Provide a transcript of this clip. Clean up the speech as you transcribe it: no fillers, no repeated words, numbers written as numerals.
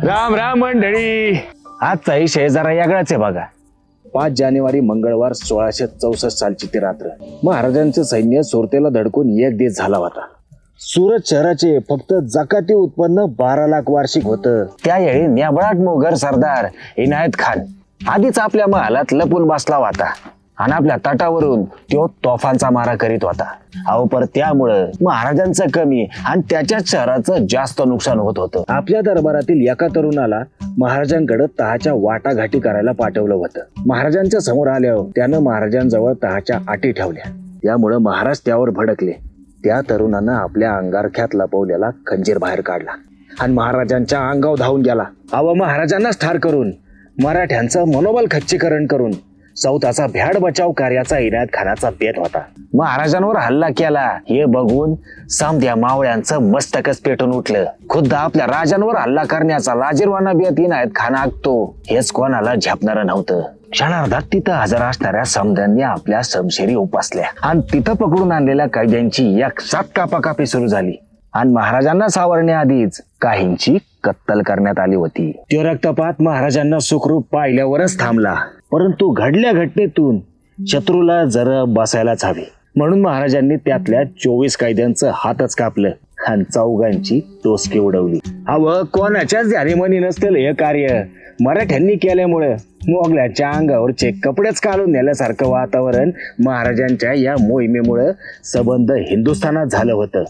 राम राम मंडळी. आजचा विषय जरा वेगळाच आहे बघा. 5 जानेवारी मंगळवार 1664 सालची ती रात्र. महाराजांचं सैन्य सुरतेला धडकून एक दिवस झाला होता. सुरत शहराचे फक्त जकाती उत्पन्न 12 लाख वार्षिक होतं. त्यावेळी न्याबळाट मोगर सरदार इनायत खान आधीच आपल्या महालात लपून बसला होता आणि आपल्या तटावरून तो तोफांचा मारा करीत होता. अहो पर त्यामुळं महाराजांचं कमी आणि त्याच्याच शहराचं जास्त नुकसान होत होतं. आपल्या दरबारातील एका तरुणाला महाराजांकडे तहाच्या वाटाघाटी करायला पाठवलं होतं. महाराजांच्या समोर आल्यावर त्यानं महाराजांजवळ तहाच्या अटी ठेवल्या. त्यामुळं महाराज त्यावर भडकले. त्या तरुणानं आपल्या अंगारख्यात लपवलेला खंजीर बाहेर काढला आणि महाराजांच्या अंगावर धावून गेला. अहो महाराजांनाच ठार करून मराठ्यांचं मनोबल खच्चीकरण करून सौताचा भ्याड बचाव कार्याचा इनायत खानाचा बेत होता. महाराजांवर हल्ला केला हे बघून समध्या मावळ्यांचं मस्तकच पेटून उठलं. खुद्द आपल्या राजांवर हल्ला करण्याचा लाजीरवाना बेत इनायत खान आखतो हेच कोणाला झेपणारं नव्हतं. क्षणार्धात तिथं हजर असणाऱ्या समध्यांनी आपल्या समशेरी उपासल्या आणि तिथं पकडून आणलेल्या कैद्यांची एक साथ कापाकापी सुरू झाली आणि महाराजांना सावरण्याआधीच काहींची कत्तल करण्यात आली होती. तो रक्तपात महाराजांना सुखरूप पाहिल्यावरच थांबला. परंतु घडल्या घटनेतून शत्रूला जरा बसायलाच हवे म्हणून महाराजांनी त्यातल्या 24 कैद्यांचं हातच कापलं आणि 4 टोचकी उडवली. अव कोणाच्याच ध्यानीमनी नसलेलं हे कार्य मराठ्यांनी केल्यामुळे मोगलाच्या अंगावरचे कपडेच काढून नेल्यासारखं वातावरण महाराजांच्या या मोहिमेमुळे संबंध हिंदुस्थानात झालं होतं.